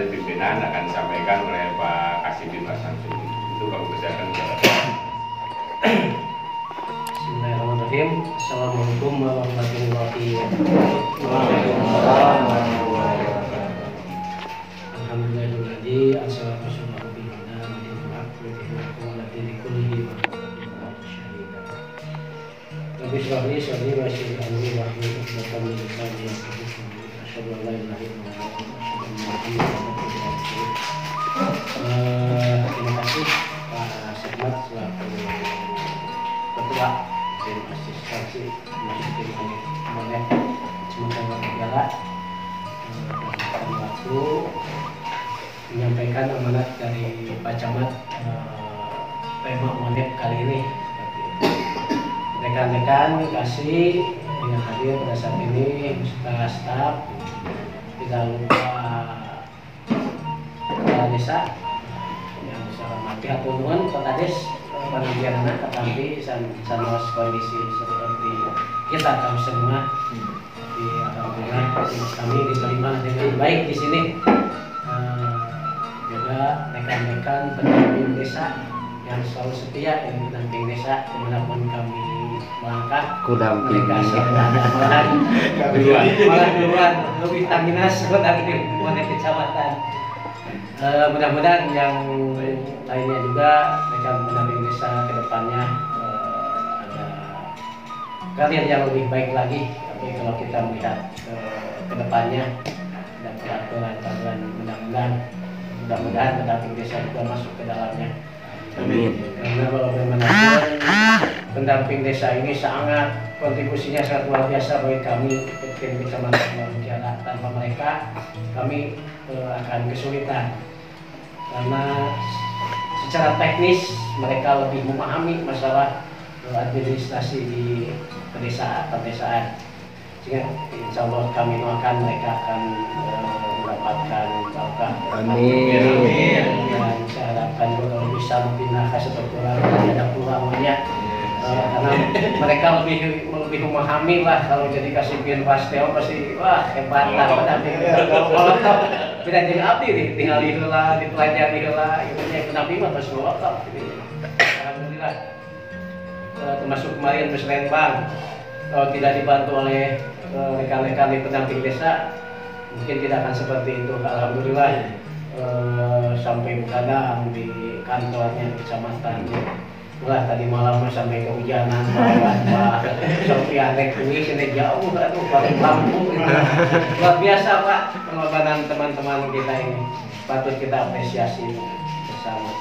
dari pimpinan akan disampaikan oleh Pak Kasibin Mas Samsudin. Itu kami persilakan. Bismillahirrahmanirrahim. Assalamualaikum warahmatullahi Waalaikumsalam. Alhamdulillahirrahmanirrahim. Assalamualaikum warahmatullahi Rabbi shrah li sadri wa yassir li amri wahlul 'uqdatam min lisani yafqahu qawli. Asyhadu an la ilaha illallah wa asyhadu anna Muhammadan rasulullah. Terima kasih Pak Sekmat selaku Ketua tim asistensi Masjid Monet sementara negara dalam waktu menyampaikan amanat dari Pak Camat tema Monet kali ini. Rekan-rekan kasih yang hadir pada saat ini beserta staf, tidak lupa kepala desa yang saya hormati atur Kota Des panitia anak tetapi sanos kondisi seperti kita kami semua di alhamdulillah kami diterima dengan baik di sini. Juga rekan-rekan pendamping desa yang selalu setia yang pendamping desa dimanapun kami melangkah komunikasi malah duluan lebih taminas dari Monet Kecamatan. Mudah-mudahan yang lainnya juga rekan pendamping desa kedepannya ada karir yang lebih baik lagi. Tapi kalau kita melihat kedepannya dan peraturan mudah-mudahan pendamping desa juga masuk ke dalamnya. Amin. Karena kalau bagaimanapun pendamping desa ini sangat kontribusinya sangat luar biasa bagi kami tim Kecamatan Mutiara. Tanpa mereka kami akan kesulitan karena secara teknis mereka lebih memahami masalah administrasi di pedesaan. Sehingga insya Allah kami doakan mereka akan mendapatkan barokah. Amin. Dan saya harapkan juga kalau bisa mempindah ke seperti ada peluangnya. Karena mereka lebih memahami lah kalau jadi kasih pasteo pasti wah hebat lah pendamping. Kalau tidak jadi abdi nih tinggal diheula dipelajari heula gitu nya pendamping mah terus lokal gitu. Alhamdulillah. Termasuk kemarin Musrembang kalau tidak dibantu oleh rekan-rekan di pendamping desa mungkin tidak akan seperti itu. Alhamdulillah sampai begadang di kantornya di kecamatan. Wah tadi malam sampai kehujanan Pak Sofian Rekui sini jauh aduh pakai lampu gitu. Luar biasa Pak pengorbanan teman-teman kita ini patut kita apresiasi bersama.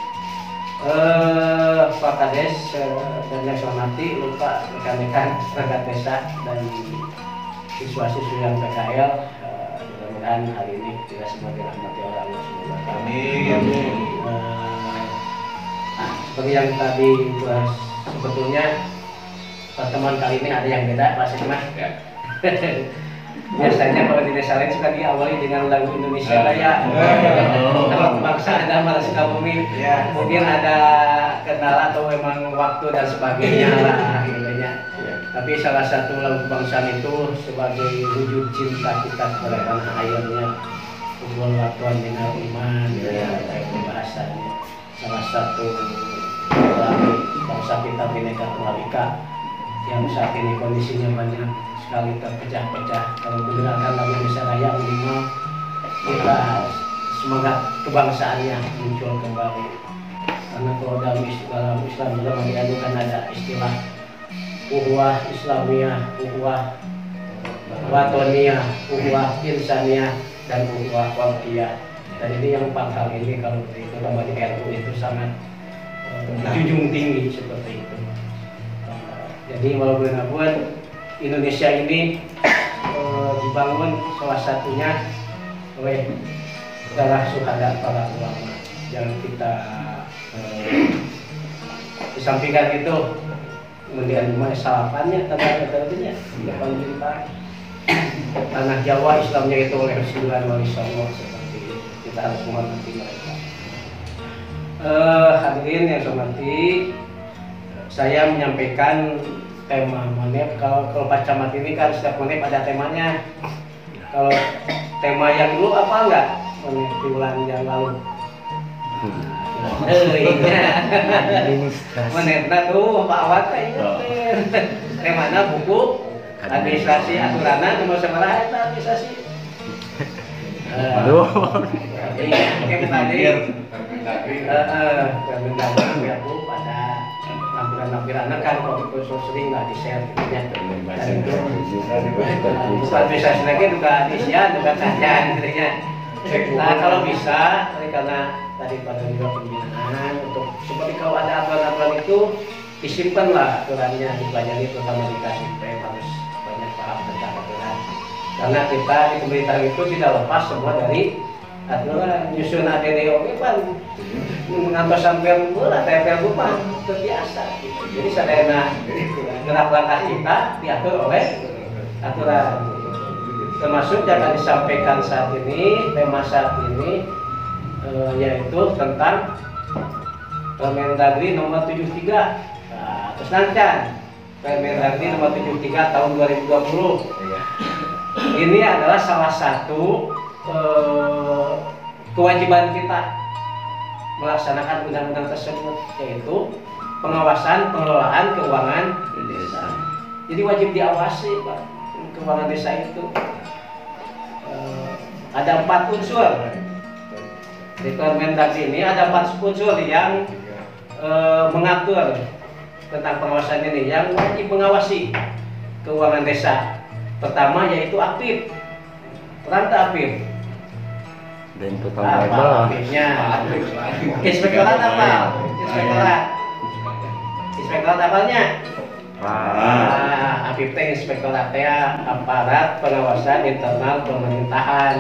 Pak Kades dan yang saya hormati lupa rekan-rekan perangkat desa dan siswa-siswi yang PKL mudah-mudahan hari ini tidak semua dirahmati oleh Allah Subhanahu wa taala. Amin. Seperti yang tadi sebetulnya pertemuan kali ini ada yang beda Pak Sekmat. Ya. Biasanya kalau di desa lain suka diawali dengan lagu Indonesia Raya. Kalau bangsa ada malah Sukabumi, ya. Mungkin ada kendala atau memang waktu dan sebagainya lah intinya. Ya. Tapi salah satu lagu kebangsaan itu sebagai wujud cinta kita kepada tanah airnya, hubungan latuan dengan iman, ya, pembahasannya. Salah satu lagu bangsa kita Bhinneka Tunggal Ika yang saat ini kondisinya banyak sekali terpecah-pecah. Kalau mendengarkan lagu Indonesia Raya minimal kita semangat kebangsaannya muncul kembali. Karena kalau dalam Islam juga mengajarkan ada istilah ukhuwah Islamiyah, ukhuwah watoniyah, ukhuwah insaniyah, dan ukhuwah waqiyah. Dan ini yang 4 hal ini kalau terutama di RU itu sangat dijunjung tinggi seperti itu. Jadi walaupun Indonesia ini dibangun salah satunya oleh darah syuhada para ulama. Jangan kita disampingkan itu kemudian salafannya tanda-tandanya depan kita tanah Jawa Islamnya itu oleh Rasulullah SAW seperti itu. Kita harus menghormati mereka. Hadirin yang saya hormati, saya menyampaikan tema Monet. Kalau Pak Camat ini kan setiap Monet ada temanya. Kalau tema yang dulu apa enggak? di bulan yang lalu. Menetna tuh Pak Awat teh mana buku administrasi aturanna nomor sabaraha eta administrasi. Aduh. Kayak tadi Permendagri aku pada lampiran-lampiran kan kalau itu sering lah di-share gitu ya. Dan itu bukan administrasi lagi juga di-share, juga kajian gitu ya. Nah kalau bisa, karena tadi pada juga pembinaan untuk seperti kalau ada aturan-aturan itu disimpanlah aturannya, dipelajari terutama di KSP harus banyak paham tentang aturan. Karena kita di pemerintahan itu tidak lepas semua dari aturan. Nyusun ADDO kan mengantos sampai bola TPL bukan terbiasa. Gitu. Jadi sadayana gerak langkah kita diatur oleh aturan. Termasuk yang disampaikan saat ini, tema saat ini yaitu tentang Permendagri nomor 73. Nah, terus nancan Permendagri nomor 73 tahun 2020. Ini adalah salah satu kewajiban kita melaksanakan undang-undang tersebut, yaitu pengawasan pengelolaan keuangan desa. Jadi wajib diawasi, Pak, keuangan desa itu. Ada 4 unsur di Permendagri ini, ada 4 unsur yang mengatur tentang pengawasan ini, yang wajib mengawasi keuangan desa. Pertama yaitu aktif, peran aktif. Dan Apa aktifnya? Inspektorat apa? Inspektorat apanya? Aktif teh inspektorat teh aparat pengawasan internal pemerintahan.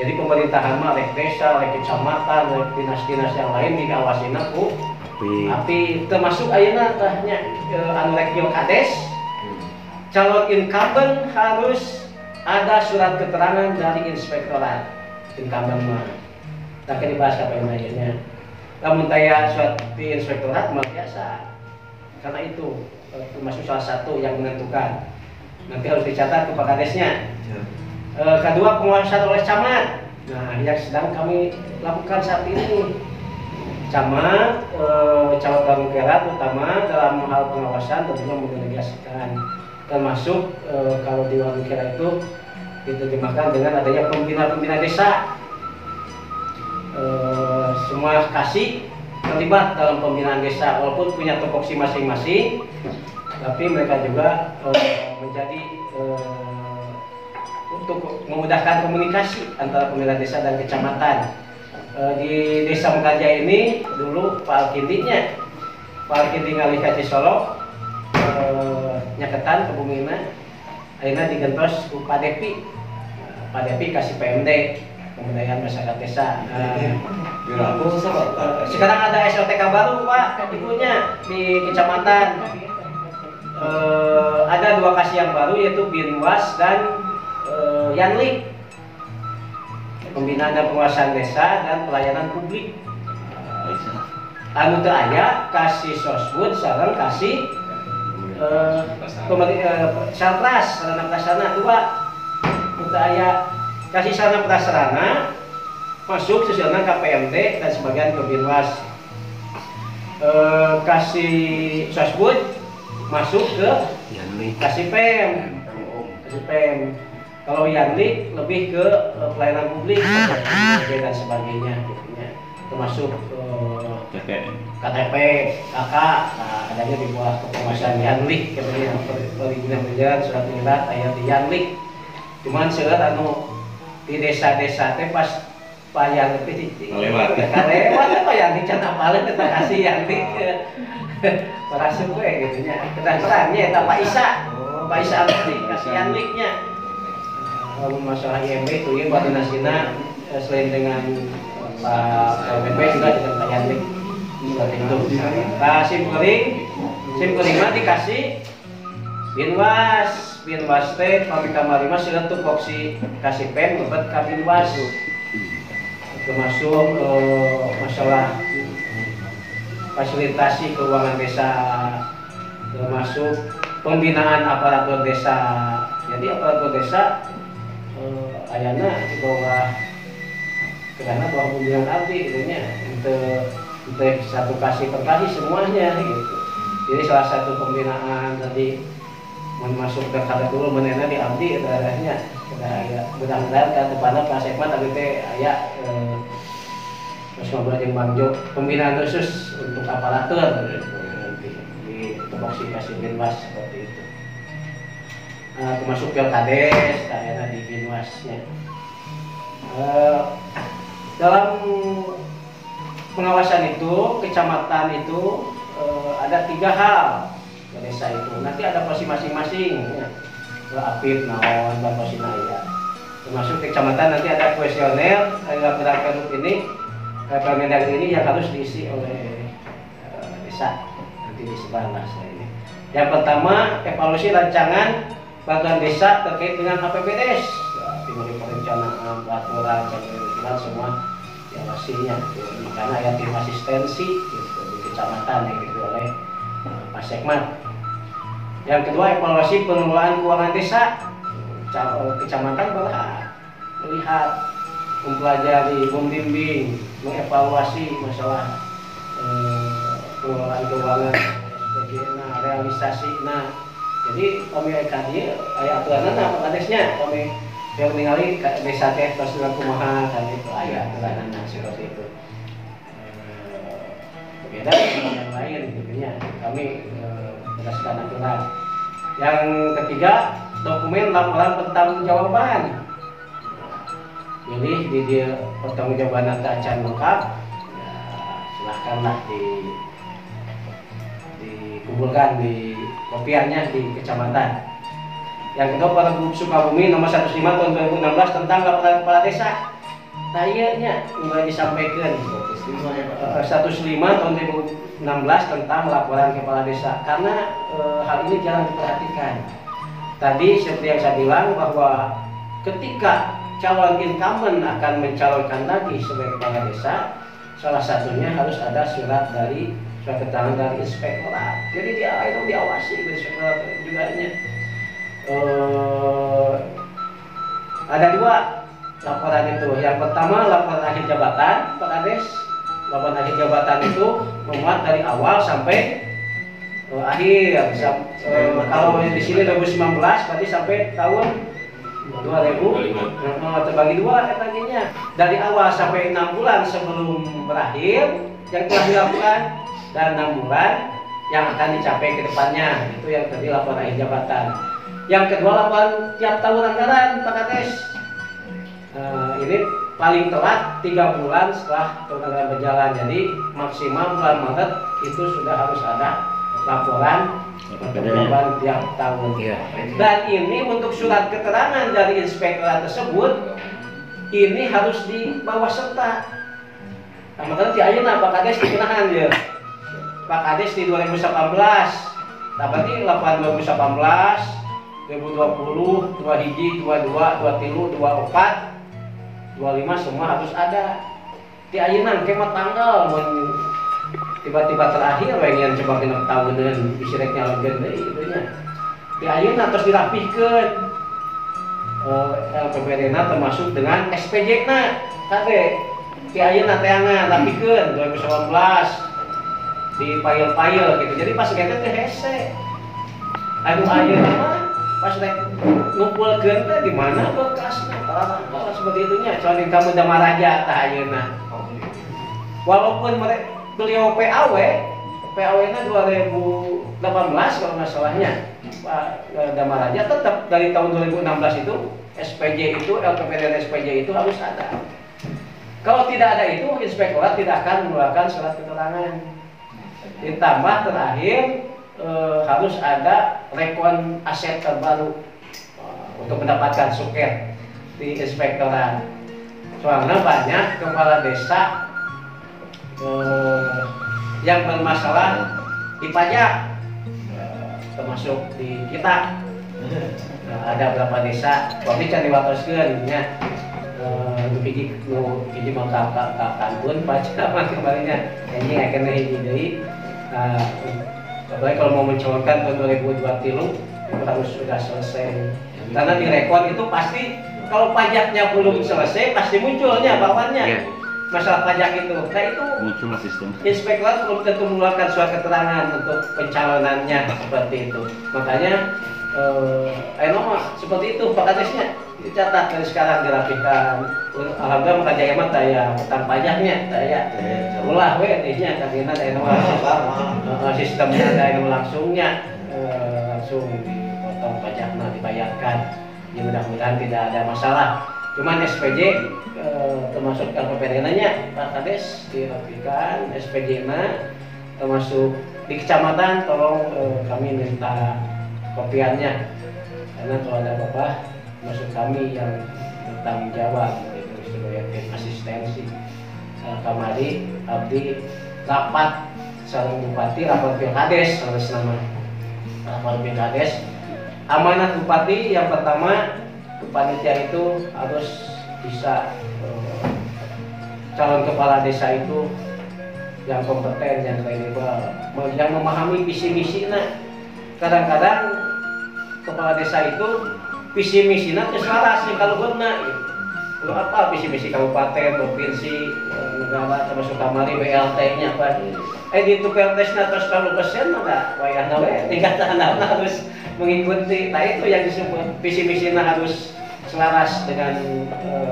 Jadi pemerintahan mah rek desa, rek kecamatan, rek dinas-dinas yang lain diawasina ku api, termasuk ayeuna tahnya anu rek Kades. Calon incumbent harus ada surat keterangan dari inspektorat incumbent mah. Tak dibahas apa yang lainnya. Namun taya surat di inspektorat mah biasa. Karena itu termasuk salah satu yang menentukan. Nanti harus dicatat ke Pak Kadesnya. Kedua, pengawasan oleh camat. Nah, yang sedang kami lakukan saat ini. Camat, camat Tarungkera terutama dalam hal pengawasan tentunya mendelegasikan. Termasuk kalau di Tarungkera itu diterjemahkan dengan adanya pembina-pembina desa. Semua kasih terlibat dalam pembinaan desa walaupun punya tupoksi masing-masing, tapi mereka juga menjadi untuk memudahkan komunikasi antara pembina desa dan kecamatan. Di Desa Mekaja ini dulu Pak Alkindinya, Pak Alkindi ngalih ka Cisolok, nyaketan ke Bumina, akhirnya digentos ku Pak Depi. Pak Depi kasih PMD, pemberdayaan masyarakat desa. Sekarang ada SOTK baru Pak, ibunya di kecamatan. Ada 2 kasih yang baru yaitu Binwas dan Yanlik, pembinaan dan penguasaan desa dan pelayanan publik. Anu teu aya kasih sosbud sareng kasih Sartras sarana prasarana 2. Teu aya kasih sarana prasarana masuk sesuai KPMD dan sebagian ke Binwas. Kasih sosbud masuk ke kasih PEM. Kalau Yanlik lebih ke pelayanan publik dan sebagainya, termasuk KTP, KK, adanya di bawah pengawasan Yanlik, kemudian perizinan berjalan surat menyurat ayat di Yanlik. Cuman surat anu di desa-desa teh pas Pak Yanlik lewat apa Yanlik can apalin kita kasih Yanlik perasaan gue gitunya. Kedatangannya Pak Isa Amri kasih Yanliknya. Masalah IMB itu ya koordinasinya selain dengan Pak KWP juga dengan Pak Yanlik seperti itu. Nah, SIM kuring mah dikasih Binwas teh pamit kamari mah sila tupoksi kasih pen lebet ka Binwas. Termasuk masalah fasilitasi keuangan desa, termasuk pembinaan aparatur desa. Jadi aparatur desa ayana di bawah karena bahwa pembinaan abdi itunya untuk satu kasih per kasih semuanya gitu. Jadi salah satu pembinaan tadi masuk ke kada dulu menena di abdi daerahnya mudah-mudahan ke depannya Pak Sekma tapi teh aya terus ngobrol jeung Bang Jo pembinaan khusus untuk aparatur di tupoksi kasih Binwas seperti itu. Termasuk Pilkades daerah di Binwasnya. Dalam pengawasan itu kecamatan itu ada 3 hal ke desa itu. Nanti ada posisi masing-masing ya. Apit, naon, posisi naya. Termasuk kecamatan nanti ada kuesioner gerakan ini Permendagri ini yang harus diisi oleh desa nanti disebarlah ini. Yang pertama evaluasi rancangan bantuan desa terkait dengan APBDes, timur perencanaan, peraturan, dan semua yang pastinya. Makanya ada tim asistensi gitu, di kecamatan yang diberi oleh Pak Sekmat. Yang kedua evaluasi pengelolaan keuangan desa. Kecamatan malah melihat, mempelajari, membimbing, mengevaluasi masalah pengelolaan keuangan SPG, realisasi. Jadi kami akan ayat aturan Pak kami yang ningali desa teh terus dengan kumaha kan itu ayat aturan seperti itu. Berbeda dengan yang lain tentunya kami berdasarkan aturan. Yang ketiga dokumen laporan pertanggungjawaban. Jadi di dia pertanggungjawaban acan lengkap, ya, silahkanlah dikumpulkan di kopiannya di kecamatan. Yang kedua Pergub Sukabumi nomor 15 tahun 2016 tentang laporan kepala desa. Tayanya mulai disampaikan 105 tahun 2016 tentang laporan kepala desa karena hal ini jarang diperhatikan. Tadi seperti yang saya bilang bahwa ketika calon incumbent akan mencalonkan lagi sebagai kepala desa, salah satunya harus ada surat keterangan dari inspektorat. Jadi dia itu diawasi oleh inspektorat juga nya. Ada 2 laporan itu. Yang pertama laporan akhir jabatan Pak Kades. Laporan akhir jabatan itu memuat dari awal sampai akhir. Kalau di sini 2019 berarti sampai tahun 2000 terbagi 2 katanya. Dari awal sampai 6 bulan sebelum berakhir yang telah dilakukan dan 6 bulan yang akan dicapai ke depannya. Itu yang tadi laporan akhir jabatan. Yang kedua laporan tiap tahun anggaran Pak Kades. Ini paling telat 3 bulan setelah tahun anggaran berjalan. Jadi maksimal bulan Maret itu sudah harus ada laporan pertanggungjawaban tiap tahun. Dan ini untuk surat keterangan dari inspektorat tersebut ini harus dibawa serta. Nah, makanya di ayeuna Pak Kades dikenahan ya. Pak Kades di 2018. Nah, berarti laporan 2018 2020, 21, 22, 23, 24, 25 semua harus ada. Di ayeuna kemah tanggal tiba-tiba terakhir pengen coba genep tahunan isireknya legan deui itunya. Di ayeuna terus dirapihkeun. LPPD-na termasuk dengan SPJ-na kade. Di ayeuna teangan rapihkeun 2019 di file-file gitu. Jadi pas kita teh hese. Anu ayeuna mah pas rek ngumpulkeun teh di mana bekasna parah seperti itunya calon kamu Damaraja tah ayeuna. Walaupun beliau PAW-nya 2018 kalau nggak salahnya Pak Damaraja tetap dari tahun 2016 itu SPJ itu LPPD dan SPJ itu harus ada. Kalau tidak ada itu inspektorat tidak akan mengeluarkan surat keterangan. Ditambah terakhir harus ada rekon aset terbaru untuk mendapatkan suket di inspektorat. Soalnya banyak kepala desa yang bermasalah di pajak, termasuk di kita. Ada beberapa desa, tapi can diwatoskeun nya hiji mah ka kantun pajak mah kemarinnya anjing akan hiji deui. Apalagi kalau mau mencalonkan tahun 2023 itu harus sudah selesai. Karena di rekon itu pasti kalau pajaknya belum selesai pasti munculnya bawahnya Iya. masalah pajak itu. Nah itu Muncul sistem. inspektorat belum tentu mengeluarkan surat keterangan untuk pencalonannya seperti itu. Makanya seperti itu Pak Kadesnya dicatat dari sekarang dirapikan. Alhamdulillah maka jaya mata ya utang pajaknya saya ulah nya karena ada sistemnya ada yang langsungnya langsung dipotong pajaknya dibayarkan. Ya mudah-mudahan tidak ada masalah. Cuman SPJ termasuk LPPDN-nya Pak Kades dirapikan SPJ-nya termasuk di kecamatan tolong kami minta kopiannya karena kalau ada apa-apa maksud kami yang bertanggung jawab itu sebagai tim asistensi kamari abdi rapat sareng bupati rapat pilkades harus nama rapat pilkades amanat bupati yang pertama panitia itu harus bisa calon kepala desa itu yang kompeten, yang kredibel, yang memahami visi misinya. Kadang-kadang kepala desa itu visi misinya selaras nih kalau benar gitu. Lu apa visi misi kabupaten, provinsi, negara termasuk kamari BLT-nya apa? Di itu PLT-nya terus 10% ada wayahna we tingkatan harus mengikuti. Nah itu yang disebut visi misinya harus selaras dengan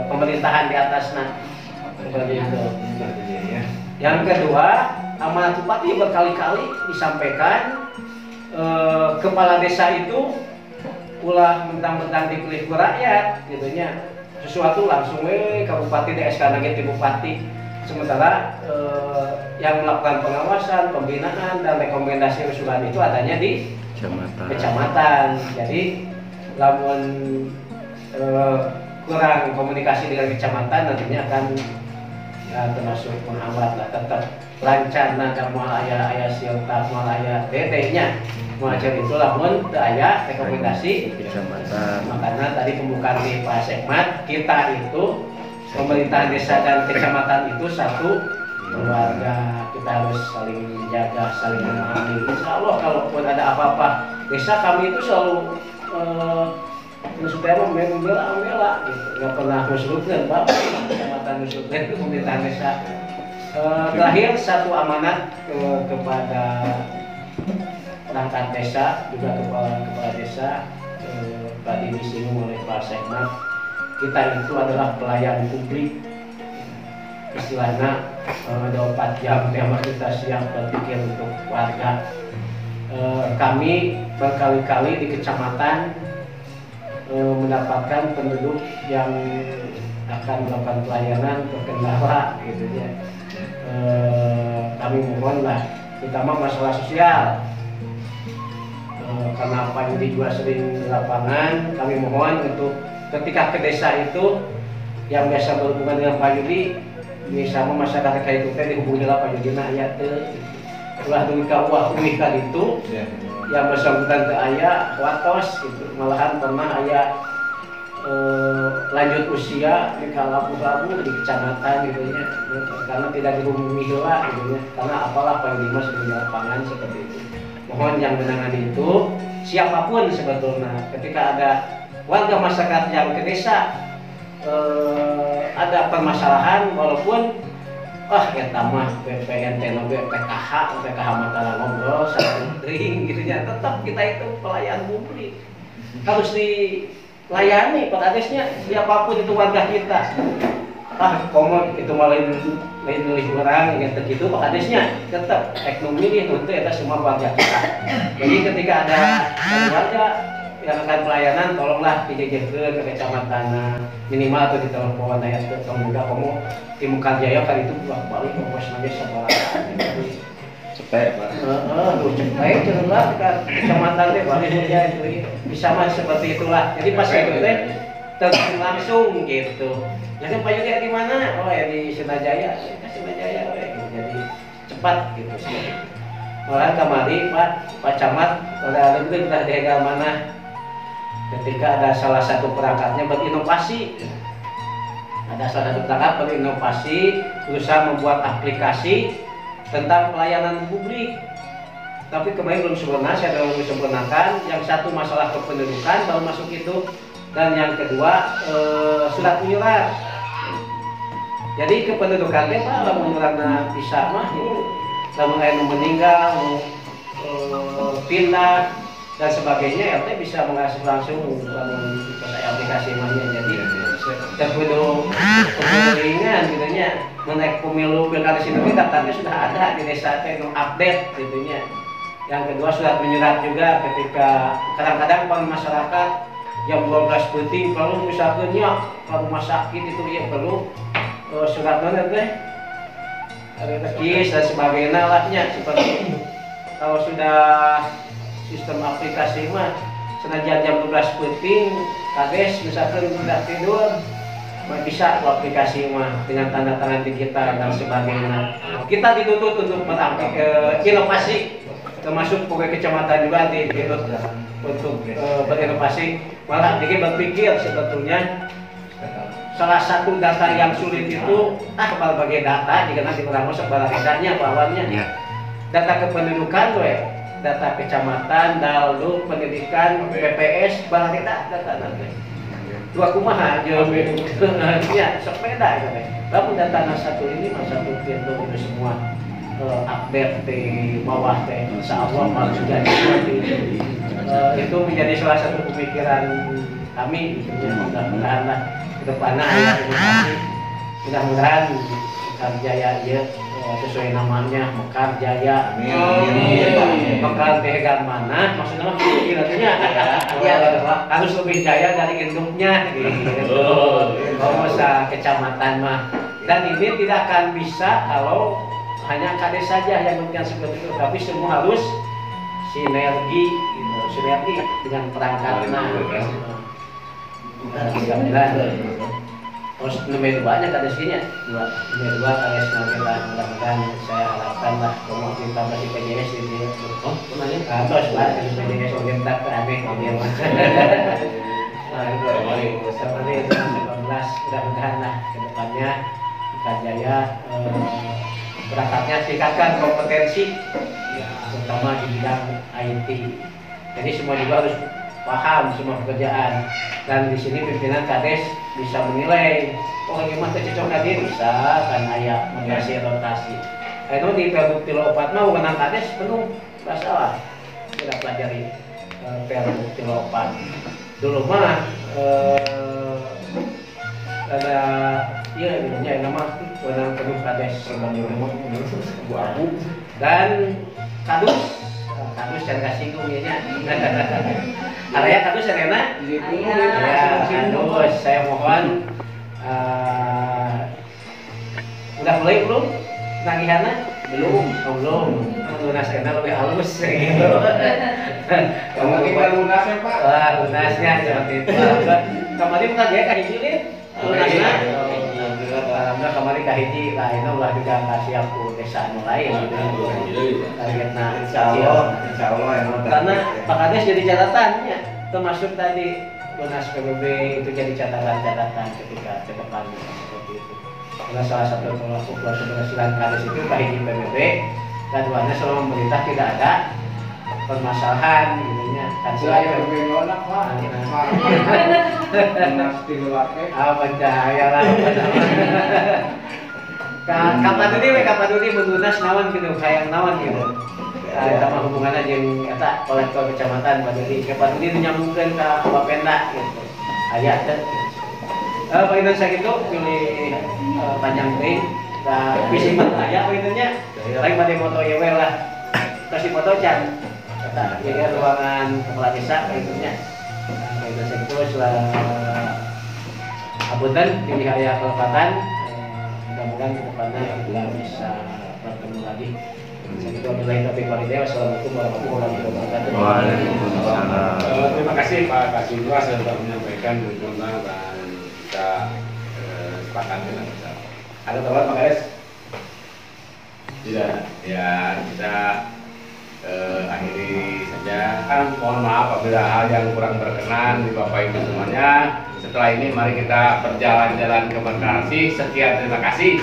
pemerintahan di atasnya. Seperti itu. Yang kedua, amanat bupati berkali-kali disampaikan kepala desa itu ulah mentang-mentang dipilih ku rakyat gitunya sesuatu langsung kabupaten DSK nage ti bupati sementara yang melakukan pengawasan, pembinaan dan rekomendasi usulan itu adanya di kecamatan. Jadi lamun kurang komunikasi dengan kecamatan nantinya akan ya, termasuk menghambat lah tetap lancar naga mau ayah silta mau ayah DT-nya macam itulah mun aya rekomendasi kecamatan. Makanya tadi pembukaan di Pak Sekmat kita itu pemerintahan desa dan kecamatan itu satu keluarga, kita harus saling menjaga, saling memahami. Insya Allah kalaupun ada apa-apa desa kami itu selalu supaya membela gitu, nggak pernah musuhkan Pak kecamatan musuhkan itu pemerintahan desa. Terakhir satu amanat kepada perangkat desa juga kepala desa tadi disinggung oleh Pak Sekmat, kita itu adalah pelayan publik istilahnya 24 jam tema kita siap berpikir untuk warga. Kami berkali-kali di kecamatan mendapatkan penduduk yang akan melakukan pelayanan terkendala gitu ya. Kami mohonlah terutama masalah sosial karena Pak Yudi juga sering di lapangan, kami mohon untuk ketika ke desa itu yang biasa berhubungan dengan Pak Yudi bisa masyarakat kayak itu dihubungi lah Pak Yudi nah ya ulah dulu kawah unikal itu yang bersangkutan ke ayah watos gitu, malahan pernah ayah lanjut usia di Labu-Labu di kecamatan gitu ya, karena tidak dihubungi lah gitu ya, karena apalah Pak Yudi mas di lapangan seperti itu. Mohon yang menangani itu siapapun sebetulnya ketika ada warga masyarakat yang ke desa ada permasalahan walaupun ya tamah BPN, PKH Mataram ngobrol satu ring gitu ya, tetap kita itu pelayan publik harus dilayani Pak Kadesnya siapapun itu warga kita. Komo itu malah lain orang yang begitu Pak Kadesnya tetap ekonomi untuk kita semua warga kita. Jadi ketika ada warga yang akan pelayanan tolonglah dijejekeun ke kecamatan minimal atau di telepon aya tong juga kamu di Mukarjaya kan itu balik bos nanya sekolah cepet Pak. Cepet cenderlah ke kecamatan teh balik ya itu bisa mah seperti itulah. Jadi pas itu teh terjun langsung gitu. Jadi Pak Yudi di mana? Oh ya di Sunajaya. Sunajaya jadi cepat gitu sih. Malah kemari Pak Camat ada itu kita daerah mana? Ketika ada salah satu perangkatnya berinovasi, ada salah satu perangkat berinovasi berusaha membuat aplikasi tentang pelayanan publik. Tapi kemarin belum sempurna, saya belum sempurnakan. Yang satu masalah kependudukan baru masuk itu Dan yang kedua surat menyurat. Jadi kependudukan teh Pak lamun urangna bisa mah lamun aya nu meninggal pindah dan sebagainya RT bisa mengasuh langsung lamun saya aplikasi mahnya. Jadi terkudu pemilihan gitu nya menaik pemilu pilkada sini datanya sudah ada di desa teh nu update gitu nya. Yang kedua surat menyurat juga ketika kadang-kadang masyarakat yang 12 penting perlu misalkan ya kalau rumah sakit itu ya perlu surat mana teh kis dan sebagainya lahnya seperti itu. Kalau sudah sistem aplikasi mah senajan jam 12 penting kades misalkan udah tidur bisa aplikasi mah dengan tanda tangan digital dan sebagainya. Kita dituntut untuk inovasi termasuk pegawai kecamatan juga dituntut untuk berinovasi. Malah dia berpikir sebetulnya salah satu data yang sulit itu berbagai data jika nanti kurang masuk bala redanya lawannya data kependudukan data kecamatan, dalu, pendidikan, BPS, bala reda data nanti dua kumaha ya sepeda gitu. Lalu data satu ini satu pintu itu semua update di bawah teh insyaallah malah sudah seperti itu menjadi salah satu pemikiran kami mudah-mudahan lah kedepannya ya inovasi mudah-mudahan Mekar Jaya ya sesuai namanya Mekar Jaya Mekar teh mana maksudnya kira-kira ya harus lebih jaya dari induknya gitu masa kecamatan mah dan ini tidak akan bisa kalau hanya kades saja yang mungkin seperti itu tapi semua harus sinergi dengan perangkatnya. Terus nomor 2 nya kades nya nomor 2 kades namanya mudah-mudahan saya harapkan lah kalau kita masih PJS itu namanya terus lah dari PJS orientat ke aneh dia mas seperti itu 19 mudah-mudahan lah ke depannya Mekar Jaya perangkatnya tingkatkan kompetensi terutama di bidang IT. Jadi semua juga harus paham semua pekerjaan dan di sini pimpinan kades bisa menilai gimana cocok tadi bisa kan ayah mengasih rotasi. Itu di Pergub 4 mah wewenang kades penuh masalah kita pelajari Pergub 4 dulu mah ada iya namanya nama wewenang penuh kades abu dan kadus jangan kasih singgung ya area kadus Serena ya kadus saya mohon udah mulai belum tagihannya belum lunas Serena lebih halus gitu kamu tinggal lunas ya Pak lunasnya seperti itu kemarin bukan dia kahiji nih lunasnya alhamdulillah kemarin kahiji lah itu ulah juga kasih aku desa anu lain targetna insyaallah karena Pak Kades jadi catatannya termasuk tadi lunas PBB itu jadi catatan ketika ke depan seperti itu karena salah satu pelaku keberhasilan Kades itu kahiji PBB keduanya selama pemerintah tidak ada permasalahan gitunya kan saya lebih nolak Pak apa cahaya lah kapan ini menunas nawan gitu kayak nawan gitu sama hubungannya jeung eta kolektor kecamatan Pak Dudi kapan ini nyambungkeun ka Bapenda gitu aya teh pagina sakitu pilih panjang teh ka visi mah aya pagina lain bade foto ye we lah kasih foto can eta jadi ruangan kepala desa pagina pagina sakitu apunten pilih aya kelepatan mudah-mudahan ke depannya kita bisa bertemu lagi. Segitu wabillahi taufiq wal hidayah. Wassalamualaikum warahmatullahi wabarakatuh. Waalaikumsalam. Terima kasih Pak Kasudra sudah menyampaikan tuntunan dan kita sepakat dengan kita. Ada tambahan Pak Kades? Tidak. Ya kita akhiri saja. Mohon maaf apabila hal yang kurang berkenan di Bapak Ibu semuanya. Setelah ini mari kita berjalan-jalan ke Bekasi. Sekian terima kasih.